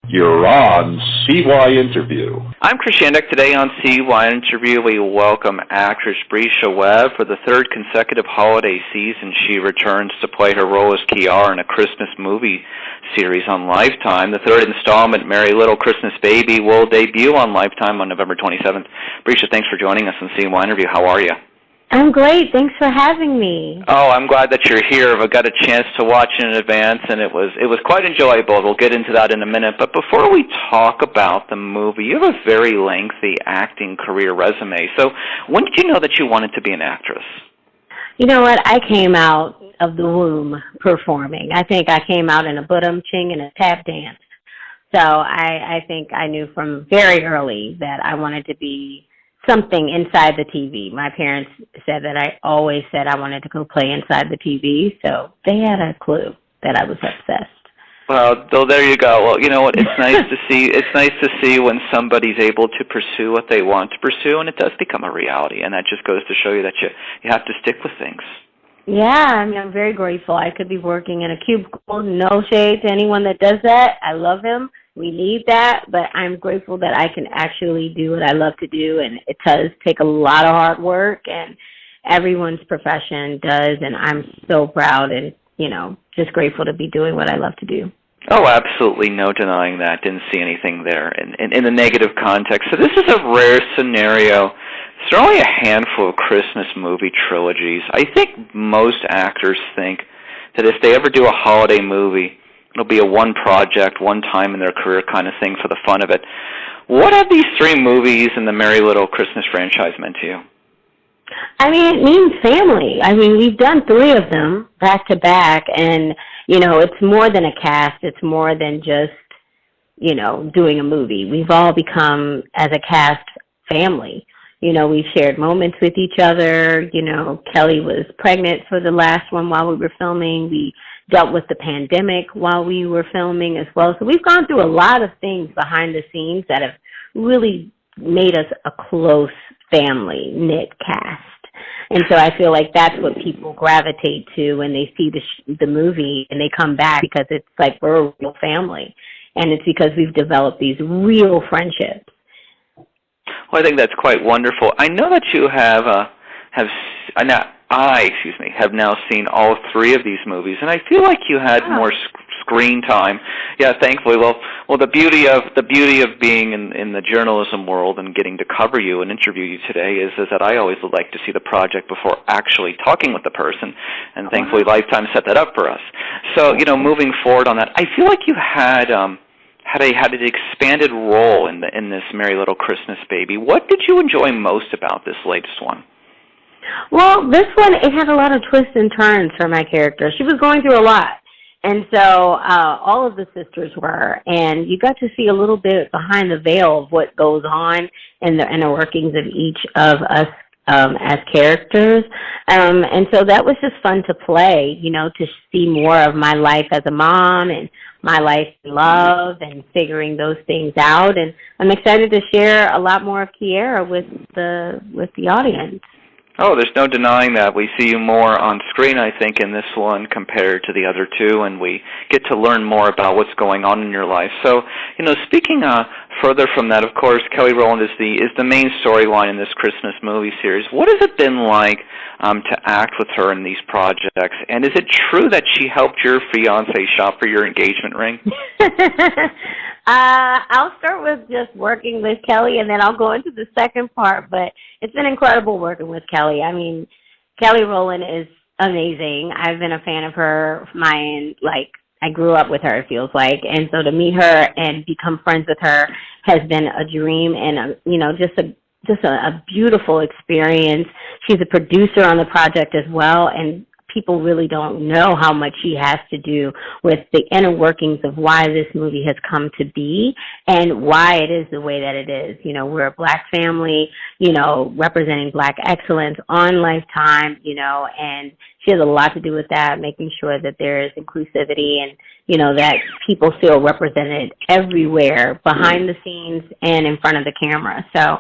You're on CYInterview. I'm Chris Shandek. Today on CYInterview, we welcome actress Bresha Webb. For the third consecutive holiday season, she returns to play her role as Kiara in a Christmas movie series on Lifetime. The third installment, Merry Liddle Christmas Baby, will debut on Lifetime on November 27th. Bresha, thanks for joining us on CYInterview. How are you? I'm great. Thanks for having me. Oh, I'm glad that you're here. I got a chance to watch it in advance, and it was quite enjoyable. We'll get into that in a minute. But before we talk about the movie, you have a very lengthy acting career resume. So when did you know that you wanted to be an actress? You know what? I came out of the womb performing. I think I came out in a budum ching and a tap dance. So I think I knew from very early that I wanted to be something inside the TV. My parents said that I always said I wanted to go play inside the TV, so they had a clue that I was obsessed. Well, there you go. Well, you know what? It's nice to see. It's nice to see when somebody's able to pursue what they want to pursue, and it does become a reality. And that just goes to show you that you have to stick with things. Yeah, I mean, I'm very grateful. I could be working in a cubicle. No shade to anyone that does that. I love him. We need that, but I'm grateful that I can actually do what I love to do, and it does take a lot of hard work, and everyone's profession does, and I'm so proud and, just grateful to be doing what I love to do. Oh, absolutely, no denying that. Didn't see anything there in the negative context. So this is a rare scenario. There are only a handful of Christmas movie trilogies. I think most actors think that if they ever do a holiday movie, it'll be a one project, one time in their career kind of thing for the fun of it. What have these three movies in the Merry Liddle Christmas franchise meant to you? I mean, it means family. I mean, we've done three of them back to back, and, it's more than a cast. It's more than just, doing a movie. We've all become, as a cast, family. We've shared moments with each other. Kelly was pregnant for the last one while we were filming. We dealt with the pandemic while we were filming as well. So we've gone through a lot of things behind the scenes that have really made us a close family, knit cast. And so I feel like that's what people gravitate to when they see the movie and they come back, because it's like we're a real family. And it's because we've developed these real friendships. Well, I think that's quite wonderful. I know that you have now seen all three of these movies, and I feel like you had more screen time. Yeah, thankfully. Well, the beauty of being in the journalism world and getting to cover you and interview you today is that I always would like to see the project before actually talking with the person, and thankfully Lifetime set that up for us. So, moving forward on that, I feel like you had an expanded role in this Merry Liddle Christmas Baby. What did you enjoy most about this latest one? Well, this one, it had a lot of twists and turns for my character. She was going through a lot. And so all of the sisters were, and you got to see a little bit behind the veil of what goes on in the workings of each of us as characters. And so that was just fun to play, to see more of my life as a mom and my life in love and figuring those things out. And I'm excited to share a lot more of Kiara with the audience. Oh, there's no denying that. We see you more on screen, I think, in this one compared to the other two, and we get to learn more about what's going on in your life. So, speaking further from that, of course, Kelly Rowland is the main storyline in this Christmas movie series. What has it been like to act with her in these projects? And is it true that she helped your fiancé shop for your engagement ring? I'll start with just working with Kelly, and then I'll go into the second part. But it's been incredible working with Kelly. I mean, Kelly Rowland is amazing. I've been a fan of her I grew up with her, it feels like. And so to meet her and become friends with her has been a dream and, just a beautiful experience. She's a producer on the project as well, and people really don't know how much she has to do with the inner workings of why this movie has come to be and why it is the way that it is. We're a Black family, representing Black excellence on Lifetime, and she has a lot to do with that, making sure that there is inclusivity and, that people feel represented everywhere, behind the scenes and in front of the camera. So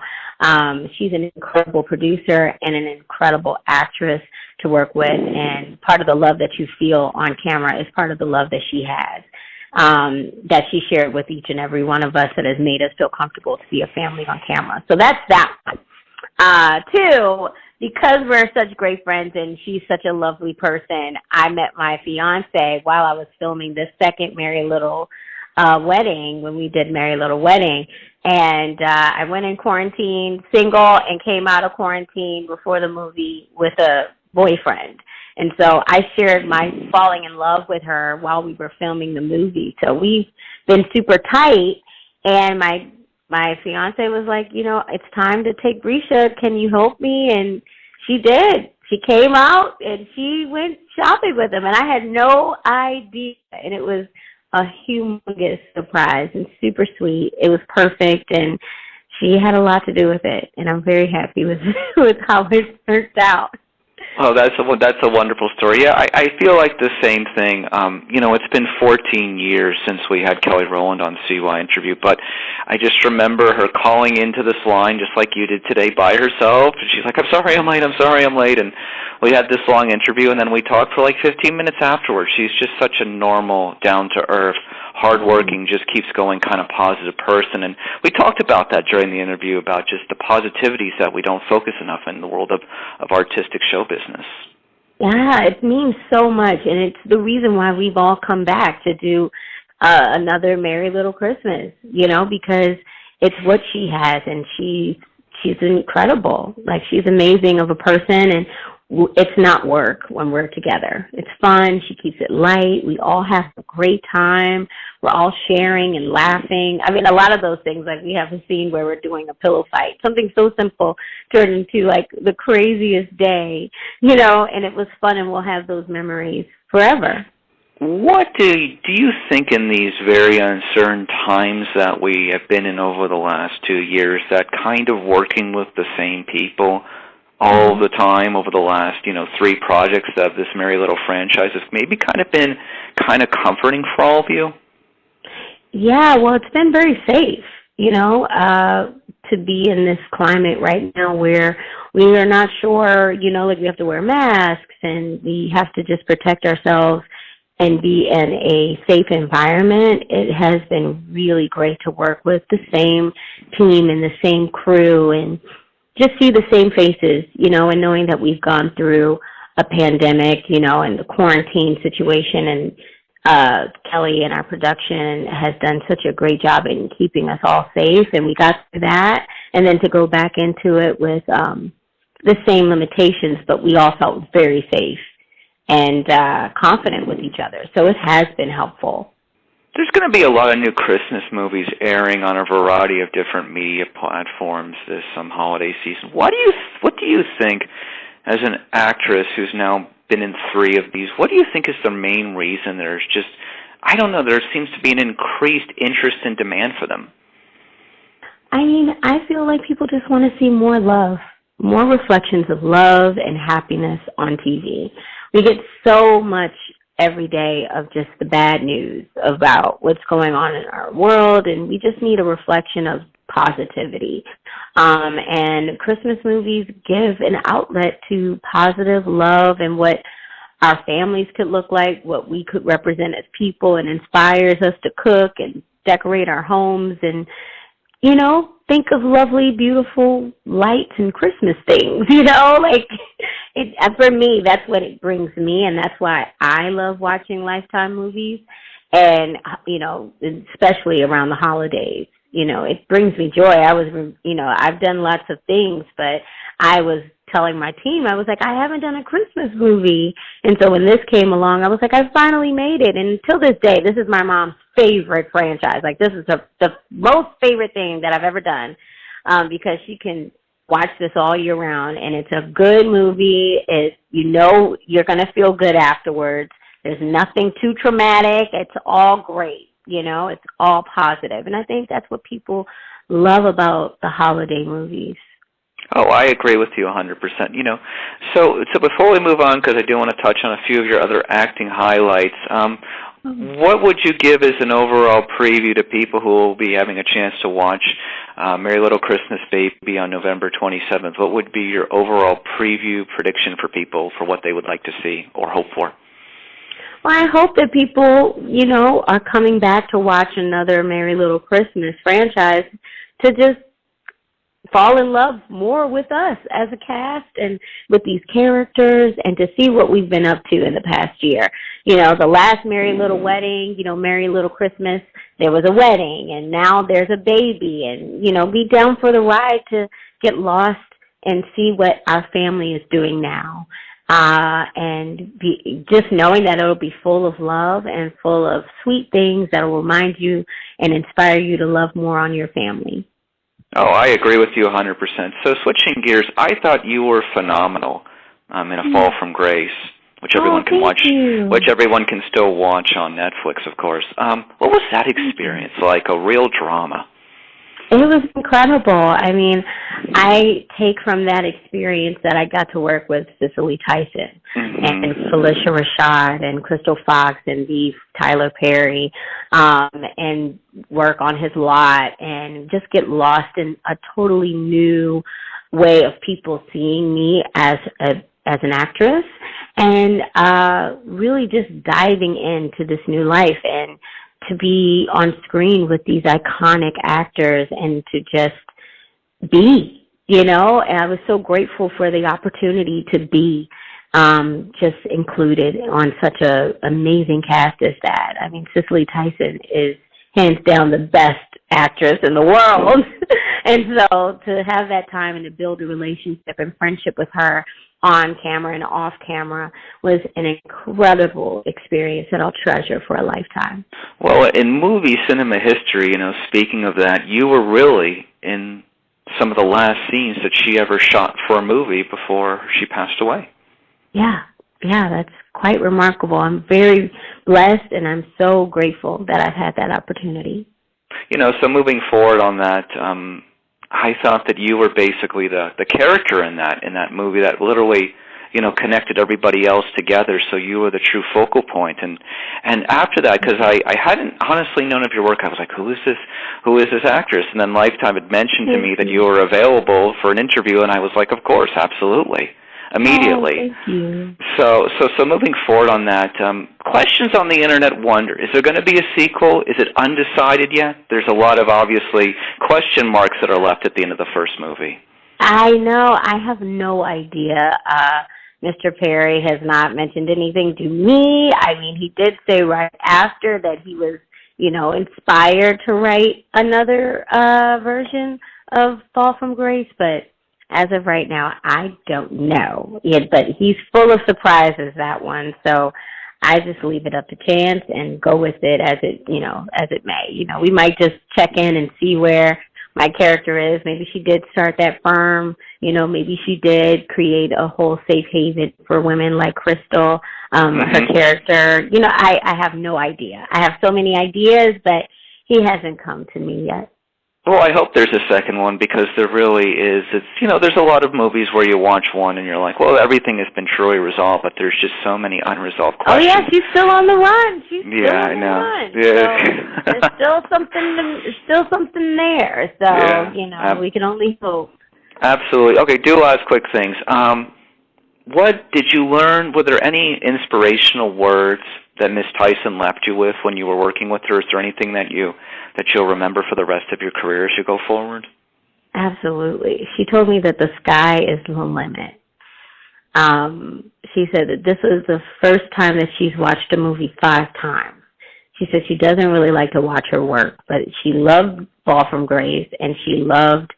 she's an incredible producer and an incredible actress to work with, and part of the love that you feel on camera is part of the love that she has. that she shared with each and every one of us that has made us feel comfortable to be a family on camera. So that's that one. Two, because we're such great friends and she's such a lovely person, I met my fiance while I was filming the second Merry Liddle wedding, when we did Merry Liddle Wedding. And I went in quarantine single and came out of quarantine before the movie with a boyfriend. And so I shared my falling in love with her while we were filming the movie. So we've been super tight, and my fiance was like, you know, it's time to take Bresha. Can you help me? And she did. She came out and she went shopping with him, and I had no idea. And it was a humongous surprise and super sweet. It was perfect, and she had a lot to do with it. And I'm very happy with with how it turned out. Oh, that's a wonderful story. Yeah, I feel like the same thing. You know, it's been 14 years since we had Kelly Rowland on CYInterview, but I just remember her calling into this line just like you did today by herself. And she's like, I'm sorry I'm late. And we had this long interview, and then we talked for like 15 minutes afterwards. She's just such a normal, down-to-earth, hardworking, just keeps going kind of positive person. And we talked about that during the interview, about just the positivities that we don't focus enough in the world of artistic show business. Yeah, it means so much, and it's the reason why we've all come back to do another Merry Liddle Christmas, you know, because it's what she has, and she's incredible. Like, she's amazing of a person, and it's not work when we're together. It's fun. She keeps it light. We all have a great time. We're all sharing and laughing. I mean, a lot of those things, like we have a scene where we're doing a pillow fight. Something so simple turned into like the craziest day, you know, and it was fun, and we'll have those memories forever. What do you think in these very uncertain times that we have been in over the last 2 years, that kind of working with the same people all the time over the last, 3 projects of this Merry Liddle franchise has maybe kind of been kind of comforting for all of you? Yeah, well, it's been very safe, to be in this climate right now where we are not sure, like we have to wear masks and we have to just protect ourselves and be in a safe environment. It has been really great to work with the same team and the same crew and just see the same faces, and knowing that we've gone through a pandemic, and the quarantine situation, and Kelly and our production has done such a great job in keeping us all safe, and we got through that, and then to go back into it with the same limitations, but we all felt very safe and confident with each other, so it has been helpful. There's going to be a lot of new Christmas movies airing on a variety of different media platforms this holiday season. What do you think, as an actress who's now been in 3 of these, what do you think is the main reason there's just, I don't know, there seems to be an increased interest and demand for them? I mean, I feel like people just want to see more love, more reflections of love and happiness on TV. We get so much every day of just the bad news about what's going on in our world, and we just need a reflection of positivity. And Christmas movies give an outlet to positive love and what our families could look like, what we could represent as people, and inspires us to cook and decorate our homes and, think of lovely, beautiful lights and Christmas things, for me, that's what it brings me, and that's why I love watching Lifetime movies, and, especially around the holidays. It brings me joy. I've done lots of things, but I was telling my team, I was like, I haven't done a Christmas movie. And so when this came along, I was like, I finally made it. And until this day, this is my mom's favorite franchise. Like, this is the most favorite thing that I've ever done, because she can watch this all year round. And it's a good movie. You're going to feel good afterwards. There's nothing too traumatic. It's all great. It's all positive. And I think that's what people love about the holiday movies. Oh, I agree with you 100%. So before we move on, because I do want to touch on a few of your other acting highlights, what would you give as an overall preview to people who will be having a chance to watch Merry Liddle Christmas Baby on November 27th? What would be your overall preview prediction for people for what they would like to see or hope for? Well, I hope that people, are coming back to watch another Merry Liddle Christmas franchise to just fall in love more with us as a cast and with these characters, and to see what we've been up to in the past year. The last Merry Liddle wedding, Merry Liddle Christmas, there was a wedding, and now there's a baby, and, be down for the ride to get lost and see what our family is doing now. And just knowing that it'll be full of love and full of sweet things that will remind you and inspire you to love more on your family. Oh, I agree with you 100%. So switching gears, I thought you were phenomenal in A Fall from Grace, which everyone can watch, which everyone can still watch on Netflix, of course. What was that experience like? A real drama. It was incredible. I mean, I take from that experience that I got to work with Cicely Tyson and Felicia Rashad and Crystal Fox and Tyler Perry, and work on his lot and just get lost in a totally new way of people seeing me as an actress, and really just diving into this new life, and to be on screen with these iconic actors and to just be, and I was so grateful for the opportunity to be just included on such a amazing cast as that. I mean, Cicely Tyson is hands down the best actress in the world. And so to have that time and to build a relationship and friendship with her on camera and off camera was an incredible experience that I'll treasure for a lifetime. Well, in movie cinema history, speaking of that, you were really in some of the last scenes that she ever shot for a movie before she passed away. Yeah, that's quite remarkable. I'm very blessed, and I'm so grateful that I've had that opportunity. So moving forward on that, I thought that you were basically the character in that movie that literally, connected everybody else together. So you were the true focal point. And after that, because I hadn't honestly known of your work, I was like, who is this actress? And then Lifetime had mentioned to me that you were available for an interview, and I was like, of course, absolutely, immediately. Oh, thank you. So moving forward on that, questions on the internet wonder, is there going to be a sequel? Is it undecided yet? There's a lot of, obviously, question marks that are left at the end of the first movie. I know. I have no idea. Mr. Perry has not mentioned anything to me. I mean, he did say right after that he was, inspired to write another version of Fall from Grace, but as of right now, I don't know. But he's full of surprises, that one. So I just leave it up to chance and go with it as it may. We might just check in and see where my character is. Maybe she did start that firm. Maybe she did create a whole safe haven for women like Crystal, her character. I have no idea. I have so many ideas, but he hasn't come to me yet. Well, I hope there's a second one, because there really is. There's a lot of movies where you watch one and you're like, well, everything has been truly resolved, but there's just so many unresolved questions. Oh, yeah, she's still on the run. She's still on the run. Yeah. So there's still something there. So, we can only hope. Absolutely. Okay, two last quick things. What did you learn? Were there any inspirational words that Miss Tyson left you with when you were working with her? Is there anything that you'll remember for the rest of your career as you go forward? Absolutely. She told me that the sky is the limit. She said that this was the first time that she's watched a movie 5 times. She said she doesn't really like to watch her work, but she loved Fall from Grace, and she loved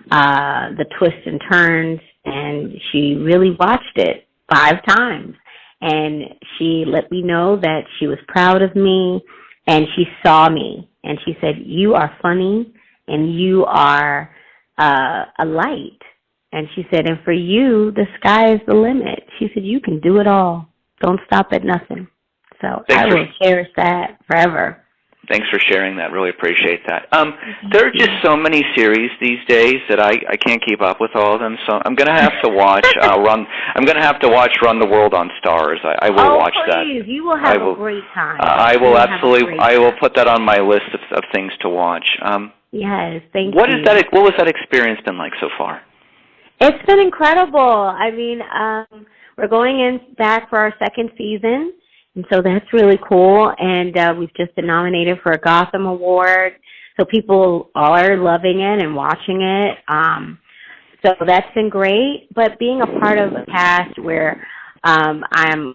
the twists and turns, and she really watched it 5 times. And she let me know that she was proud of me, and she saw me, and she said, you are funny, and you are a light. And she said, and for you, the sky is the limit. She said, you can do it all. Don't stop at nothing. So I will cherish that forever. Thanks for sharing that. Really appreciate that. There are just so many series these days that I can't keep up with all of them. So I'm going to have to watch I'm going to have to watch Run the World on Stars. I will watch that. Please, you will have a great time. I will absolutely. I will put that on my list of things to watch. Yes, thank you. What was that experience been like so far? It's been incredible. I mean, we're going back for our second season And so that's really cool. And we've just been nominated for a Gotham Award. So people are loving it and watching it. So that's been great. But being a part of a cast where I'm,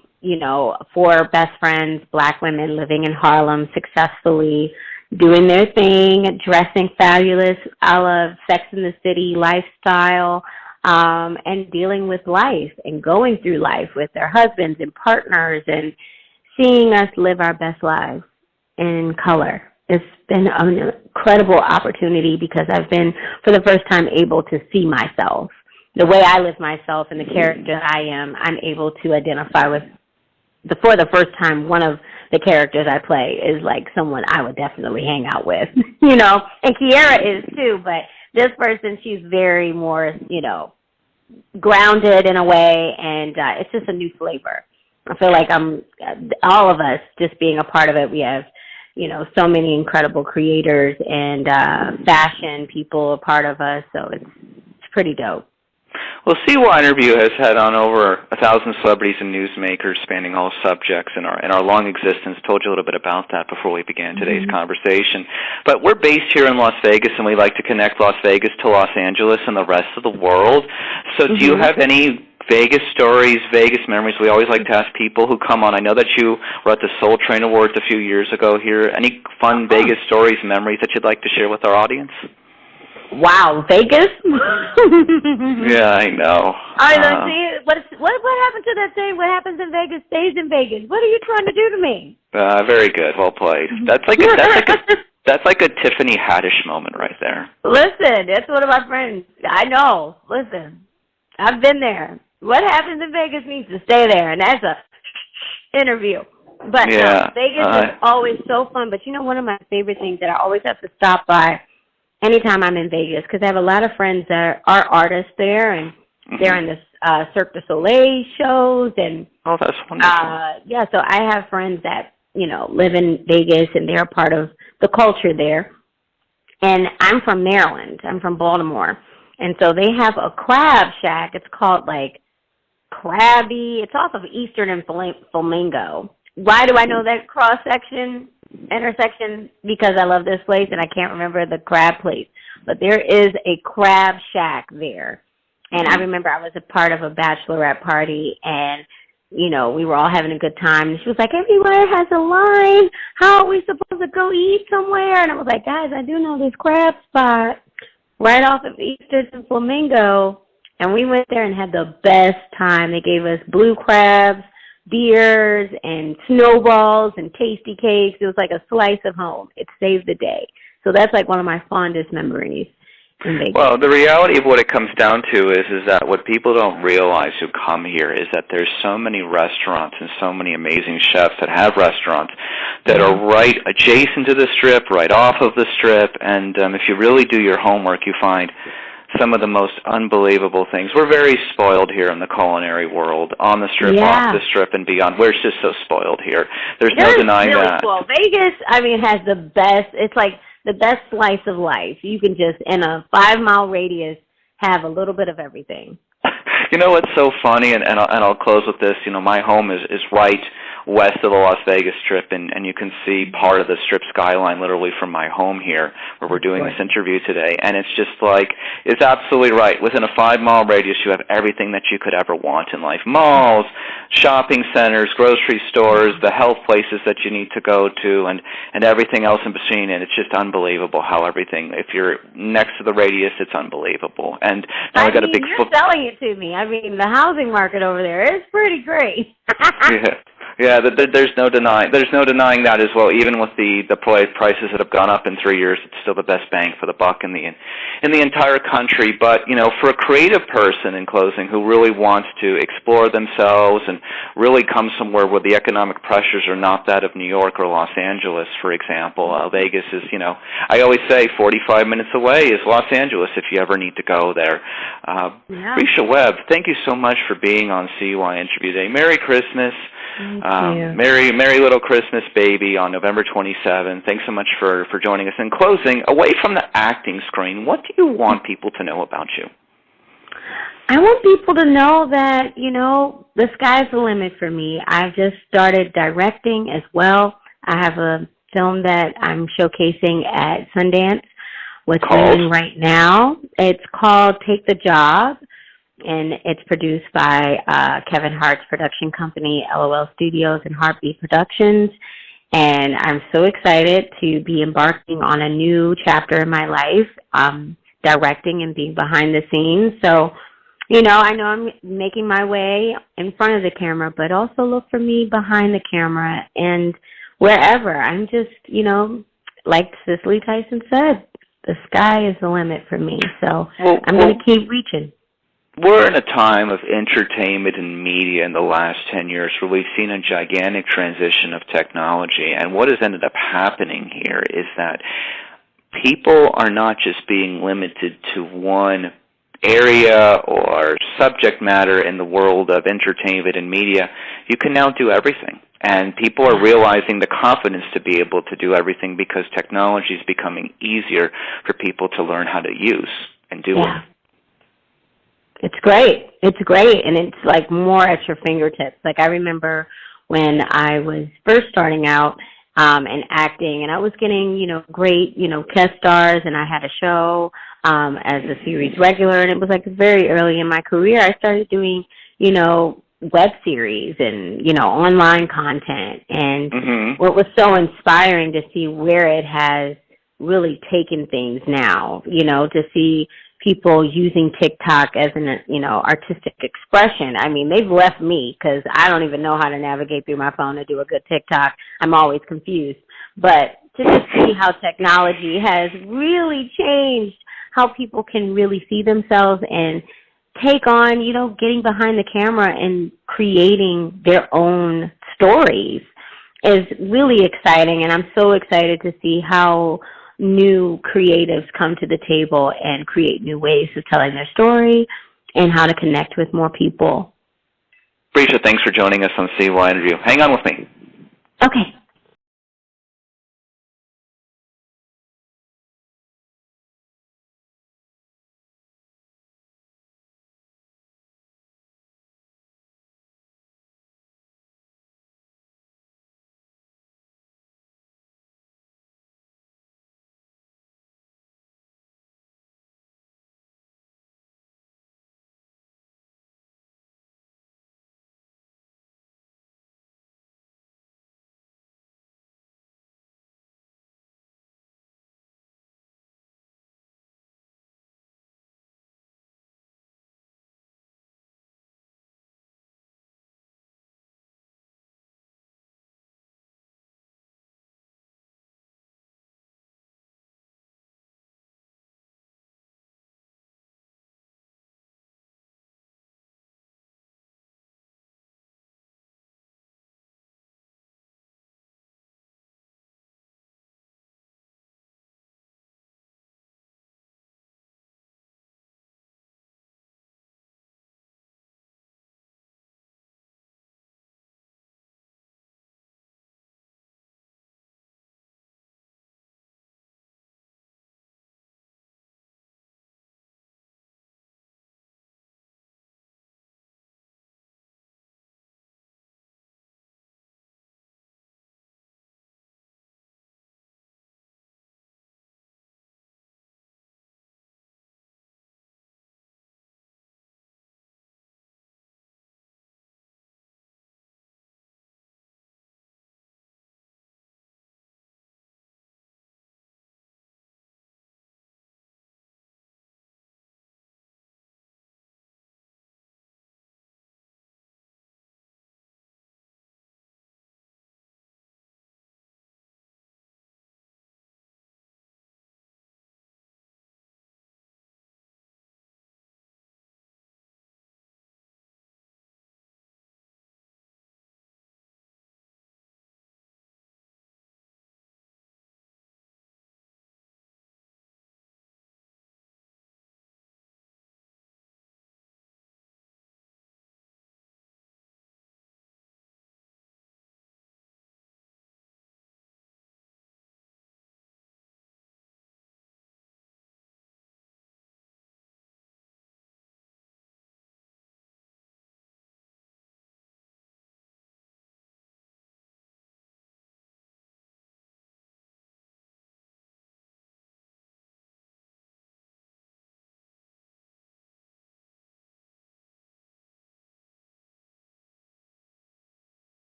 4 best friends, Black women living in Harlem successfully, doing their thing, dressing fabulous, a la Sex and the City lifestyle, and dealing with life and going through life with their husbands and partners and seeing us live our best lives in color. It's been an incredible opportunity because I've been, for the first time, able to see myself. The way I live myself and the character I am, I'm able to identify with. For the first time, one of the characters I play is like someone I would definitely hang out with, and Kiera is too, but this person, she's very more, grounded in a way, and it's just a new flavor. I feel like all of us just being a part of it, we have, so many incredible creators and fashion people a part of us, so it's pretty dope. Well, CYInterview has had on over 1,000 celebrities and newsmakers spanning all subjects in our long existence. Told you a little bit about that before we began today's conversation. But we're based here in Las Vegas, and we like to connect Las Vegas to Los Angeles and the rest of the world. So do you have any Vegas stories, Vegas memories? We always like to ask people who come on. I know that you were at the Soul Train Awards a few years ago here. Any fun Vegas stories, memories that you'd like to share with our audience? Wow, Vegas? Yeah, I know. See, what happened to that saying? What happens in Vegas stays in Vegas. What are you trying to do to me? Very good. Well played. That's like a Tiffany Haddish moment right there. Listen, that's one of my friends. I know. Listen, I've been there. What happens in Vegas needs to stay there, and that's a interview. But yeah, Vegas is always so fun. But one of my favorite things that I always have to stop by anytime I'm in Vegas, because I have a lot of friends that are artists there, and they're in the Cirque du Soleil shows, and oh, that's wonderful. So I have friends that live in Vegas, and they're part of the culture there. And I'm from Maryland. I'm from Baltimore, and so they have a crab shack. It's called like Krabby. It's off of Eastern and Flamingo. Why do I know that intersection? Because I love this place and I can't remember the crab place. But there is a crab shack there. And I remember I was a part of a bachelorette party, and, we were all having a good time. And she was like, everywhere has a line. How are we supposed to go eat somewhere? And I was like, guys, I do know this crab spot right off of Eastern and Flamingo. And we went there and had the best time. They gave us blue crabs, beers, and snowballs, and tasty cakes. It was like a slice of home. It saved the day. So that's like one of my fondest memories in Vegas. Well, the reality of what it comes down to is that what people don't realize who come here is that there's so many restaurants and so many amazing chefs that have restaurants that are right adjacent to the Strip, right off of the Strip, and if you really do your homework, you find some of the most unbelievable things. We're very spoiled here in the culinary world, on the Strip, off the Strip, and beyond. We're just so spoiled here. There's no denying really that. Cool. Vegas, has the best, it's like the best slice of life. You can just, in a 5-mile radius, have a little bit of everything. You know what's so funny, and I'll close with this, my home is right west of the Las Vegas Strip, and you can see part of the Strip skyline literally from my home here, where we're doing this interview today, and it's just like, it's absolutely right. Within a 5-mile radius, you have everything that you could ever want in life. Malls, shopping centers, grocery stores, the health places that you need to go to, and everything else in between, and it's just unbelievable how everything, if you're next to the radius, it's unbelievable. And now I got a big you're selling it to me. The housing market over there is pretty great. Yeah, there's no denying that as well. Even with the prices that have gone up in 3 years, it's still the best bang for the buck in the entire country. But for a creative person, in closing, who really wants to explore themselves and really come somewhere where the economic pressures are not that of New York or Los Angeles, for example, Vegas is, I always say 45 minutes away is Los Angeles if you ever need to go there. Bresha Webb, thank you so much for being on CYInterview Day. Merry Christmas. Merry Liddle Christmas Baby on November 27th. Thanks so much for joining us. In closing, away from the acting screen, what do you want people to know about you? I want people to know that, the sky's the limit for me. I've just started directing as well. I have a film that I'm showcasing at Sundance with women right now. It's called Take the Job, and it's produced by Kevin Hart's production company, LOL Studios and Heartbeat Productions. And I'm so excited to be embarking on a new chapter in my life, directing and being behind the scenes. So, I know I'm making my way in front of the camera, but also look for me behind the camera and wherever. I'm just, like Cicely Tyson said, the sky is the limit for me. So I'm going to keep reaching. We're in a time of entertainment and media in the last 10 years where we've seen a gigantic transition of technology. And what has ended up happening here is that people are not just being limited to one area or subject matter in the world of entertainment and media. You can now do everything. And people are realizing the confidence to be able to do everything because technology is becoming easier for people to learn how to use and do it. It's great. It's great. And it's like more at your fingertips. Like I remember when I was first starting out and acting, and I was getting, great, guest stars, and I had a show as a series regular, and it was like very early in my career. I started doing, web series and, online content. And what was so inspiring to see where it has really taken things now, to see people using TikTok as an, artistic expression. I mean, they've left me because I don't even know how to navigate through my phone to do a good TikTok. I'm always confused. But to just see how technology has really changed how people can really see themselves and take on, getting behind the camera and creating their own stories is really exciting. And I'm so excited to see how new creatives come to the table and create new ways of telling their story and how to connect with more people. Bresha, thanks for joining us on CYInterview. Hang on with me. Okay.